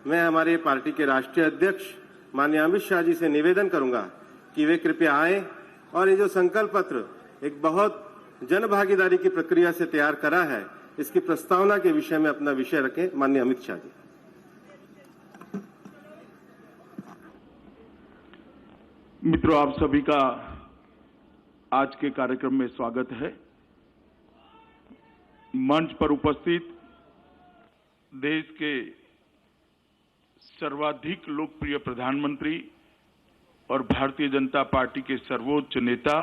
मैं हमारे पार्टी के राष्ट्रीय अध्यक्ष माननीय अमित शाह जी से निवेदन करूंगा कि वे कृपया आए और ये जो संकल्प पत्र एक बहुत जन भागीदारी की प्रक्रिया से तैयार करा है, इसकी प्रस्तावना के विषय में अपना विषय रखें। माननीय अमित शाह जी। मित्रों, आप सभी का आज के कार्यक्रम में स्वागत है। मंच पर उपस्थित देश के सर्वाधिक लोकप्रिय प्रधानमंत्री और भारतीय जनता पार्टी के सर्वोच्च नेता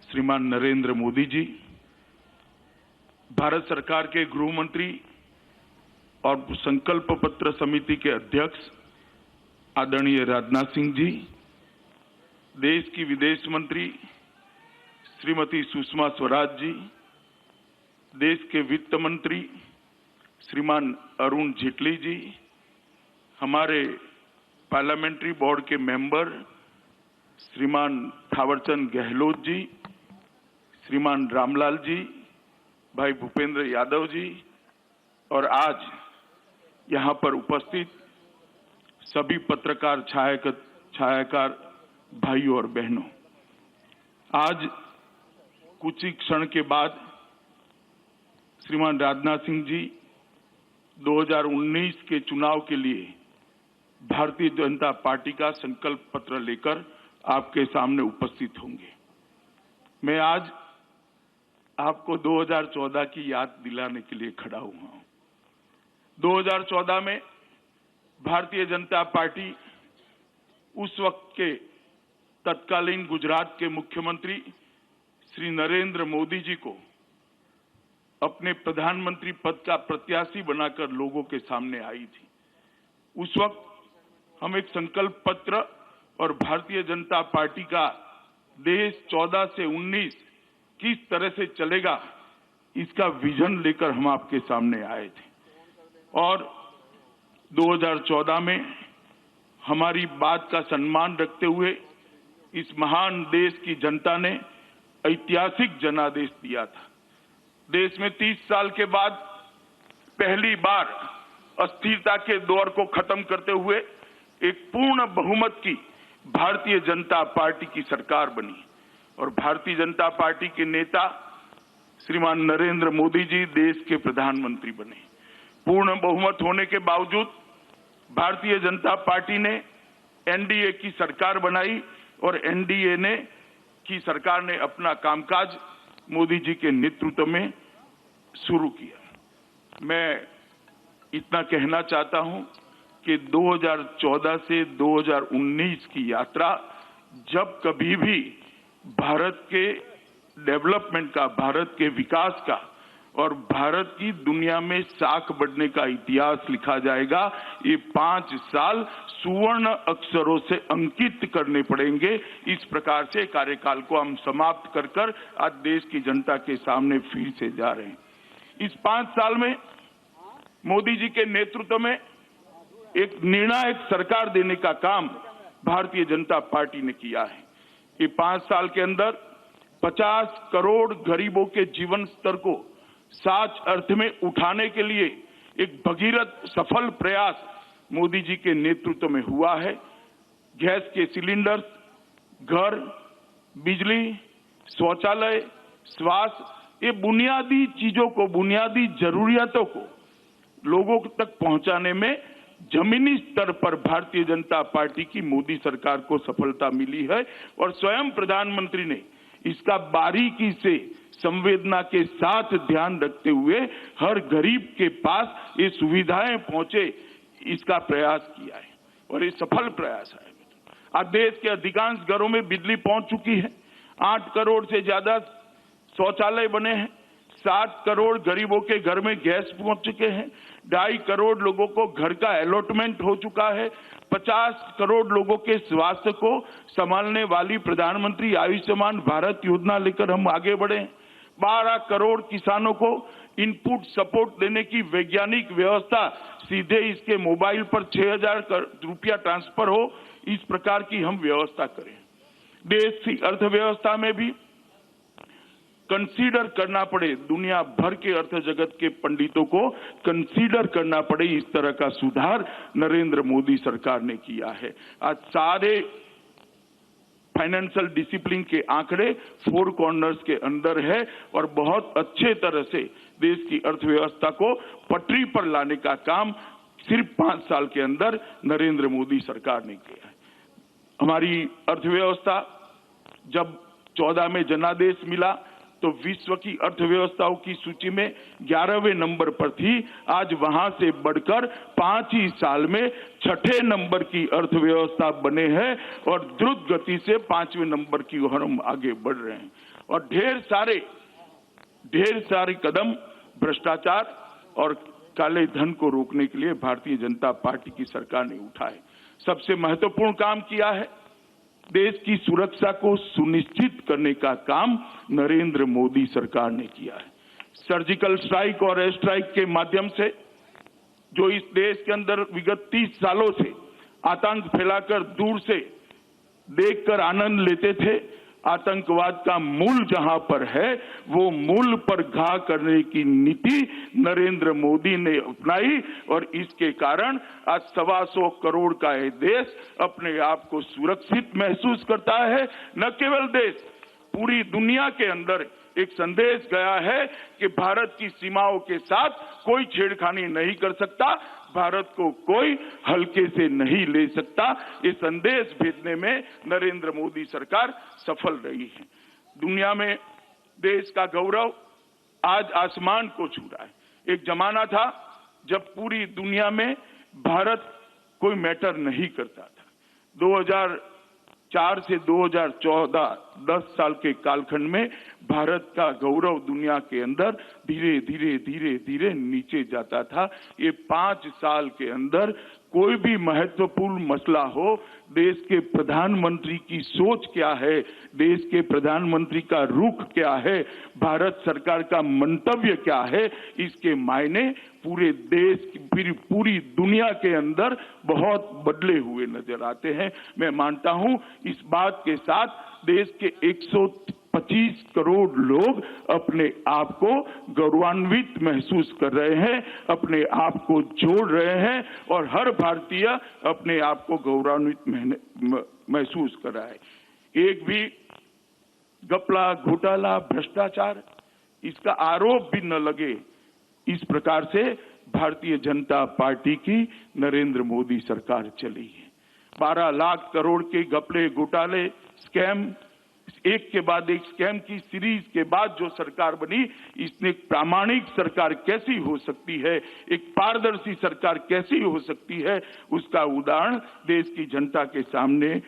श्रीमान नरेंद्र मोदी जी, भारत सरकार के गृह मंत्री और संकल्प पत्र समिति के अध्यक्ष आदरणीय राजनाथ सिंह जी, देश की विदेश मंत्री श्रीमती सुषमा स्वराज जी, देश के वित्त मंत्री श्रीमान अरुण जेटली जी, हमारे पार्लियामेंट्री बोर्ड के मेंबर श्रीमान थावरचंद गहलोत जी, श्रीमान रामलाल जी, भाई भूपेंद्र यादव जी और आज यहां पर उपस्थित सभी पत्रकार छायाकार भाइयों और बहनों, आज कुछ ही क्षण के बाद श्रीमान राजनाथ सिंह जी 2019 के चुनाव के लिए भारतीय जनता पार्टी का संकल्प पत्र लेकर आपके सामने उपस्थित होंगे। मैं आज आपको 2014 की याद दिलाने के लिए खड़ा हुआ हूं। 2014 में भारतीय जनता पार्टी उस वक्त के तत्कालीन गुजरात के मुख्यमंत्री श्री नरेंद्र मोदी जी को अपने प्रधानमंत्री पद का प्रत्याशी बनाकर लोगों के सामने आई थी। उस वक्त हम एक संकल्प पत्र और भारतीय जनता पार्टी का देश 14 से 19 किस तरह से चलेगा, इसका विजन लेकर हम आपके सामने आए थे। और 2014 में हमारी बात का सम्मान रखते हुए इस महान देश की जनता ने ऐतिहासिक जनादेश दिया था। देश में 30 साल के बाद पहली बार अस्थिरता के दौर को खत्म करते हुए एक पूर्ण बहुमत की भारतीय जनता पार्टी की सरकार बनी और भारतीय जनता पार्टी के नेता श्रीमान नरेंद्र मोदी जी देश के प्रधानमंत्री बने। पूर्ण बहुमत होने के बावजूद भारतीय जनता पार्टी ने एनडीए की सरकार बनाई और एनडीए की सरकार ने अपना कामकाज मोदी जी के नेतृत्व में शुरू किया। मैं इतना कहना चाहता हूं कि 2014 से 2019 की यात्रा जब कभी भी भारत के डेवलपमेंट का, भारत के विकास का और भारत की दुनिया में साख बढ़ने का इतिहास लिखा जाएगा, ये 5 साल सुवर्ण अक्षरों से अंकित करने पड़ेंगे। इस प्रकार से कार्यकाल को हम समाप्त कर आज देश की जनता के सामने फिर से जा रहे हैं। इस 5 साल में मोदी जी के नेतृत्व में एक निर्णायक सरकार देने का काम भारतीय जनता पार्टी ने किया है। ये 5 साल के अंदर 50 करोड़ गरीबों के जीवन स्तर को सच अर्थ में उठाने के लिए एक भगीरथ सफल प्रयास मोदी जी के नेतृत्व में हुआ है। गैस के सिलेंडर, घर, बिजली, शौचालय, स्वास्थ्य, ये बुनियादी चीजों को, बुनियादी जरूरियातों को लोगों तक पहुंचाने में जमीनी स्तर पर भारतीय जनता पार्टी की मोदी सरकार को सफलता मिली है और स्वयं प्रधानमंत्री ने इसका बारीकी से संवेदना के साथ ध्यान रखते हुए हर गरीब के पास ये सुविधाएं पहुंचे, इसका प्रयास किया है और ये सफल प्रयास है। आज देश के अधिकांश घरों में बिजली पहुंच चुकी है। 8 करोड़ से ज्यादा शौचालय बने हैं। 7 करोड़ गरीबों के घर में गैस पहुंच चुके हैं। 2.5 करोड़ लोगों को घर का अलॉटमेंट हो चुका है। 50 करोड़ लोगों के स्वास्थ्य को संभालने वाली प्रधानमंत्री आयुष्मान भारत योजना लेकर हम आगे बढ़े। 12 करोड़ किसानों को इनपुट सपोर्ट देने की वैज्ञानिक व्यवस्था, सीधे इसके मोबाइल पर 6,000 रुपया ट्रांसफर हो, इस प्रकार की हम व्यवस्था करें। देश की अर्थव्यवस्था में भी कंसीडर करना पड़े, दुनिया भर के अर्थ जगत के पंडितों को कंसीडर करना पड़े, इस तरह का सुधार नरेंद्र मोदी सरकार ने किया है। आज सारे फाइनेंशियल डिसिप्लिन के आंकड़े फोर कॉर्नर्स के अंदर है और बहुत अच्छे तरह से देश की अर्थव्यवस्था को पटरी पर लाने का काम सिर्फ 5 साल के अंदर नरेंद्र मोदी सरकार ने किया है। हमारी अर्थव्यवस्था जब 14 में जनादेश मिला तो विश्व की अर्थव्यवस्थाओं की सूची में 11वें नंबर पर थी। आज वहां से बढ़कर 5 ही साल में 6ठे नंबर की अर्थव्यवस्था बने हैं और द्रुत गति से 5वें नंबर की ओर हम आगे बढ़ रहे हैं। और ढेर सारे कदम भ्रष्टाचार और काले धन को रोकने के लिए भारतीय जनता पार्टी की सरकार ने उठाए। सबसे महत्वपूर्ण काम किया है, देश की सुरक्षा को सुनिश्चित करने का काम नरेंद्र मोदी सरकार ने किया है। सर्जिकल स्ट्राइक और एयर स्ट्राइक के माध्यम से जो इस देश के अंदर विगत 30 सालों से आतंक फैलाकर दूर से देखकर आनंद लेते थे, आतंकवाद का मूल जहां पर है वो मूल पर घा करने की नीति नरेंद्र मोदी ने अपनाई और इसके कारण आज 125 करोड़ का ये देश अपने आप को सुरक्षित महसूस करता है। न केवल देश, पूरी दुनिया के अंदर एक संदेश गया है कि भारत की सीमाओं के साथ कोई छेड़खानी नहीं कर सकता, भारत को कोई हल्के से नहीं ले सकता। ये संदेश भेजने में नरेंद्र मोदी सरकार सफल रही है। दुनिया में देश का गौरव आज आसमान को छू रहा है। एक जमाना था जब पूरी दुनिया में भारत कोई मैटर नहीं करता था। 2004 से 2014 10 साल के कालखंड में भारत का गौरव दुनिया के अंदर धीरे धीरे नीचे जाता था। ये 5 साल के अंदर कोई भी महत्वपूर्ण मसला हो, देश के प्रधानमंत्री की सोच क्या है, देश के प्रधानमंत्री का रुख क्या है, भारत सरकार का मंतव्य क्या है, इसके मायने पूरे देश, पूरी दुनिया के अंदर बहुत बदले हुए नजर आते हैं। मैं मानता हूं इस बात के साथ देश के 125 करोड़ लोग अपने आप को गौरवान्वित महसूस कर रहे हैं, अपने आप को जोड़ रहे हैं और हर भारतीय अपने आप को गौरवान्वित महसूस कर रहा है। एक भी घपला, घोटाला, भ्रष्टाचार इसका आरोप भी न लगे, इस प्रकार से भारतीय जनता पार्टी की नरेंद्र मोदी सरकार चली है। 12 लाख करोड़ के घपले, घोटाले, स्कैम, एक के बाद एक स्कैम की सीरीज के बाद जो सरकार बनी, इसने एक प्रामाणिक सरकार कैसी हो सकती है, एक पारदर्शी सरकार कैसी हो सकती है, उसका उदाहरण देश की जनता के सामने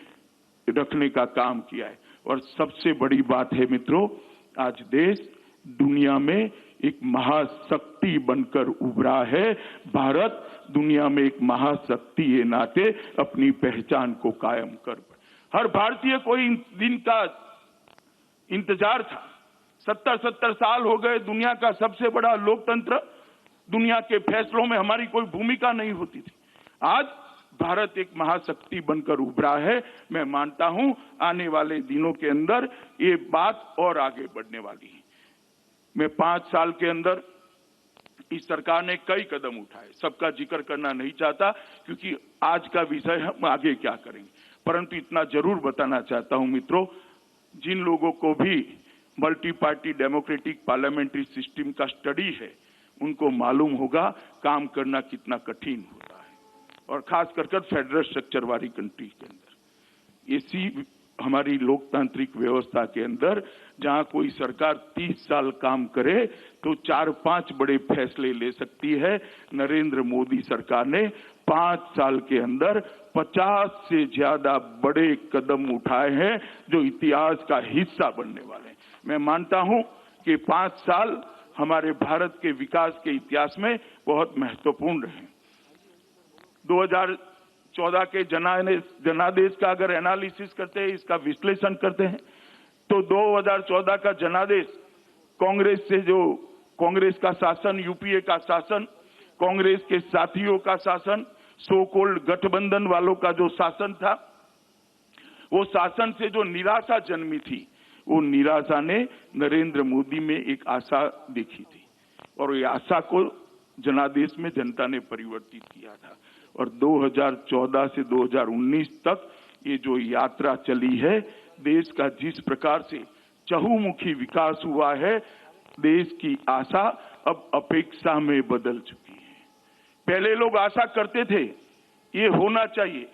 रखने का काम किया है। और सबसे बड़ी बात है मित्रों, आज देश दुनिया में एक महाशक्ति बनकर उभरा है। भारत दुनिया में एक महाशक्ति के नाते अपनी पहचान को कायम कर, हर भारतीय को इन दिन का इंतजार था। 70 साल हो गए, दुनिया का सबसे बड़ा लोकतंत्र, दुनिया के फैसलों में हमारी कोई भूमिका नहीं होती थी। आज भारत एक महाशक्ति बनकर उभरा है। मैं मानता हूं आने वाले दिनों के अंदर ये बात और आगे बढ़ने वाली है। मैं 5 साल के अंदर इस सरकार ने कई कदम उठाए, सबका जिक्र करना नहीं चाहता क्योंकि आज का विषय हम आगे क्या करेंगे, परंतु इतना जरूर बताना चाहता हूं मित्रों, जिन लोगों को भी multi party democratic parliamentary system का स्टडी है, उनको मालूम होगा काम करना कितना कठिन होता है, और खास कर फेडरल स्ट्रक्चर वाली कंट्री के अंदर। इसी हमारी लोकतांत्रिक व्यवस्था के अंदर जहां कोई सरकार 30 साल काम करे तो 4-5 बड़े फैसले ले सकती है, नरेंद्र मोदी सरकार ने 5 साल के अंदर 50 से ज्यादा बड़े कदम उठाए हैं जो इतिहास का हिस्सा बनने वाले हैं। मैं मानता हूं कि 5 साल हमारे भारत के विकास के इतिहास में बहुत महत्वपूर्ण रहे। 2014 के जनादेश का अगर एनालिसिस करते हैं, इसका विश्लेषण करते हैं, तो 2014 का जनादेश कांग्रेस का शासन, यूपीए का शासन, कांग्रेस के साथियों का शासन, सो कॉल्ड गठबंधन वालों का जो शासन था, वो शासन से जो निराशा जन्मी थी, वो निराशा ने नरेंद्र मोदी में एक आशा देखी थी और ये आशा को जनादेश में जनता ने परिवर्तित किया था। और 2014 से 2019 तक ये जो यात्रा चली है, देश का जिस प्रकार से चहुमुखी विकास हुआ है, देश की आशा अब अपेक्षा में बदल चुकी है। पहले लोग आशा करते थे ये होना चाहिए,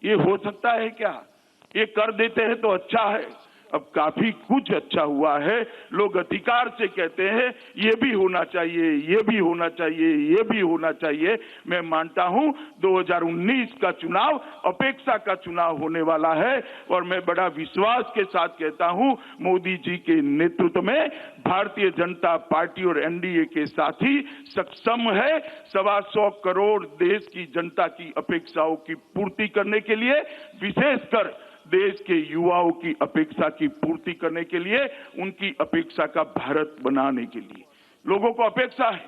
ये हो सकता है क्या, ये कर देते हैं तो अच्छा है। अब काफी कुछ अच्छा हुआ है। लोग अधिकार से कहते हैं ये भी होना चाहिए, ये भी होना चाहिए, ये भी होना चाहिए। मैं मानता हूं 2019 का चुनाव अपेक्षा का चुनाव होने वाला है और मैं बड़ा विश्वास के साथ कहता हूं मोदी जी के नेतृत्व में भारतीय जनता पार्टी और एनडीए के साथी सक्षम है 125 करोड़ देश की जनता की अपेक्षाओं की पूर्ति करने के लिए, विशेषकर देश के युवाओं की अपेक्षा की पूर्ति करने के लिए, उनकी अपेक्षा का भारत बनाने के लिए। लोगों को अपेक्षा है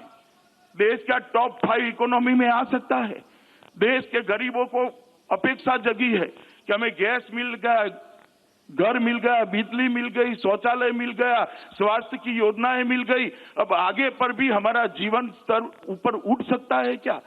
देश का टॉप 5 इकोनॉमी में आ सकता है। देश के गरीबों को अपेक्षा जगी है कि हमें गैस मिल गया, घर मिल गया, बिजली मिल गई, शौचालय मिल गया, स्वास्थ्य की योजनाएं मिल गई। अब आगे पर भी हमारा जीवन स्तर ऊपर उठ सकता है क्या?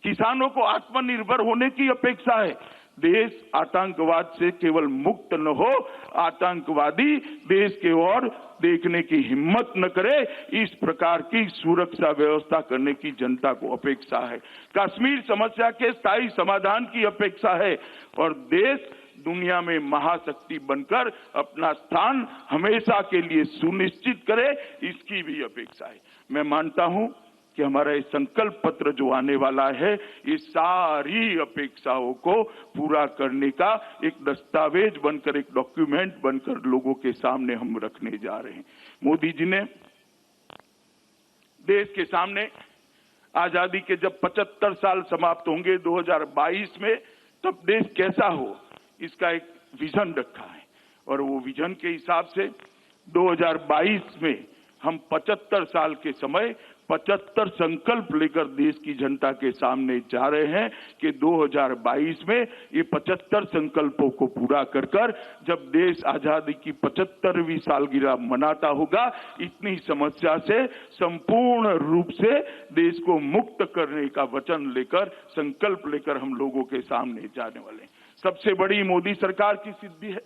किसानों को आत्मनिर्भर होने की अपेक्षा है। देश आतंकवाद से केवल मुक्त न हो, आतंकवादी देश के ओर देखने की हिम्मत न करे, इस प्रकार की सुरक्षा व्यवस्था करने की जनता को अपेक्षा है। कश्मीर समस्या के स्थायी समाधान की अपेक्षा है और देश दुनिया में महाशक्ति बनकर अपना स्थान हमेशा के लिए सुनिश्चित करे, इसकी भी अपेक्षा है। मैं मानता हूं कि हमारा ये संकल्प पत्र जो आने वाला है, ये सारी अपेक्षाओं को पूरा करने का एक दस्तावेज बनकर, एक डॉक्यूमेंट बनकर लोगों के सामने हम रखने जा रहे हैं। मोदी जी ने देश के सामने आजादी के जब 75 साल समाप्त होंगे 2022 में, तब देश कैसा हो, इसका एक विजन रखा है और वो विजन के हिसाब से 2022 में हम 75 साल के समय 75 संकल्प लेकर देश की जनता के सामने जा रहे हैं कि 2022 में ये 75 संकल्पों को पूरा कर जब देश आजादी की 75वीं सालगिरह मनाता होगा, इतनी समस्या से संपूर्ण रूप से देश को मुक्त करने का वचन लेकर, संकल्प लेकर हम लोगों के सामने जाने वाले हैं। सबसे बड़ी मोदी सरकार की सिद्धि है,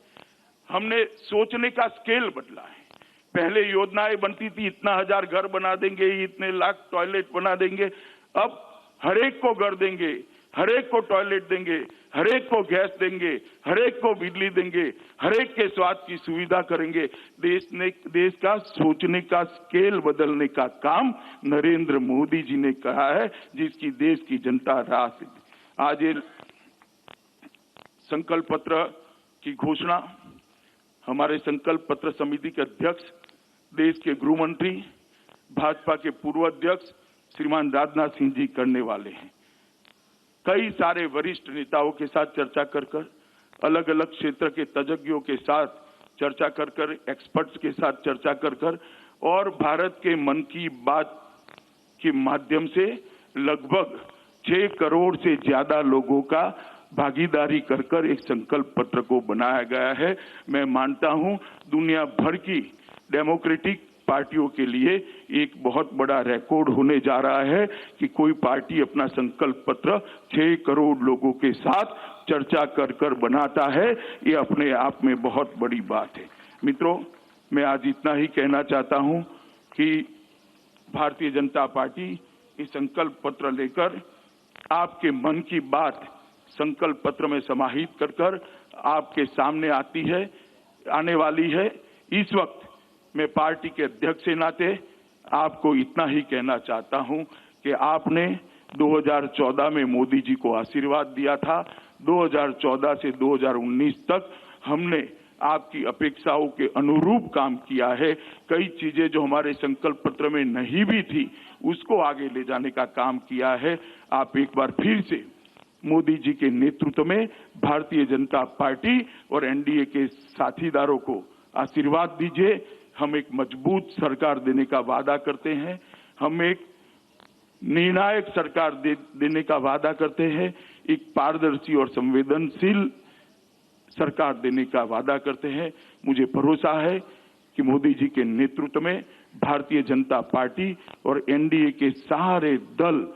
हमने सोचने का स्केल बदला है। पहले योजनाएं बनती थी, इतना 1000 घर बना देंगे, इतने लाख टॉयलेट बना देंगे। अब हरेक को घर देंगे, हरेक को टॉयलेट देंगे, हरेक को गैस देंगे, हरेक को बिजली देंगे, हरेक के स्वास्थ्य की सुविधा करेंगे। देश का सोचने का स्केल बदलने का काम नरेंद्र मोदी जी ने कहा है, जिसकी देश की जनता राह से आज ये संकल्प पत्र की घोषणा हमारे संकल्प पत्र समिति के अध्यक्ष, देश के गृह मंत्री, भाजपा के पूर्व अध्यक्ष श्रीमान राजनाथ सिंह जी करने वाले हैं। कई सारे वरिष्ठ नेताओं के साथ चर्चा कर अलग अलग क्षेत्र के तज्ञों के साथ चर्चा कर एक्सपर्ट्स के साथ चर्चा कर और भारत के मन की बात के माध्यम से लगभग 6 करोड़ से ज्यादा लोगों का भागीदारी कर एक संकल्प पत्र को बनाया गया है। मैं मानता हूं दुनिया भर की डेमोक्रेटिक पार्टियों के लिए एक बहुत बड़ा रिकॉर्ड होने जा रहा है कि कोई पार्टी अपना संकल्प पत्र 6 करोड़ लोगों के साथ चर्चा कर बनाता है। ये अपने आप में बहुत बड़ी बात है। मित्रों, मैं आज इतना ही कहना चाहता हूं कि भारतीय जनता पार्टी इस संकल्प पत्र लेकर आपके मन की बात संकल्प पत्र में समाहित कर आपके सामने आने वाली है। इस वक्त मैं पार्टी के अध्यक्ष के नाते आपको इतना ही कहना चाहता हूं कि आपने 2014 में मोदी जी को आशीर्वाद दिया था। 2014 से 2019 तक हमने आपकी अपेक्षाओं के अनुरूप काम किया है। कई चीजें जो हमारे संकल्प पत्र में नहीं भी थी, उसको आगे ले जाने का काम किया है। आप एक बार फिर से मोदी जी के नेतृत्व में भारतीय जनता पार्टी और एनडीए के साथीदारों को आशीर्वाद दीजिए। हम एक मजबूत सरकार देने का वादा करते हैं, हम एक निर्णायक सरकार देने का वादा करते हैं, एक पारदर्शी और संवेदनशील सरकार देने का वादा करते हैं। मुझे भरोसा है कि मोदी जी के नेतृत्व में भारतीय जनता पार्टी और एनडीए के सारे दल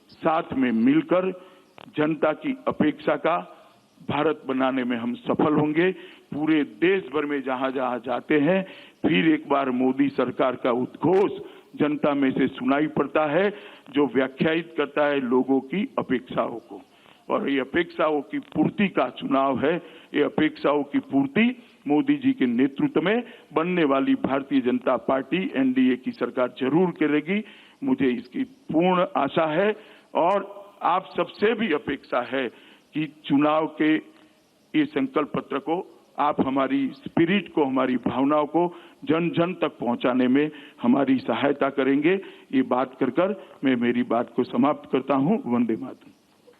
साथ में मिलकर जनता की अपेक्षा का भारत बनाने में हम सफल होंगे। पूरे देश भर में जहां जहां जाते हैं फिर एक बार मोदी सरकार का उद्घोष जनता में से सुनाई पड़ता है, जो व्याख्यायित करता है लोगों की अपेक्षाओं को। और ये अपेक्षाओं की पूर्ति का चुनाव है। ये अपेक्षाओं की पूर्ति मोदी जी के नेतृत्व में बनने वाली भारतीय जनता पार्टी एनडीए की सरकार जरूर करेगी। मुझे इसकी पूर्ण आशा है और आप सबसे भी अपेक्षा है कि चुनाव के ये संकल्प पत्र को आप हमारी स्पिरिट को, हमारी भावनाओं को जन जन तक पहुंचाने में हमारी सहायता करेंगे। ये बात कर मैं मेरी बात को समाप्त करता हूं। वंदे मातरम।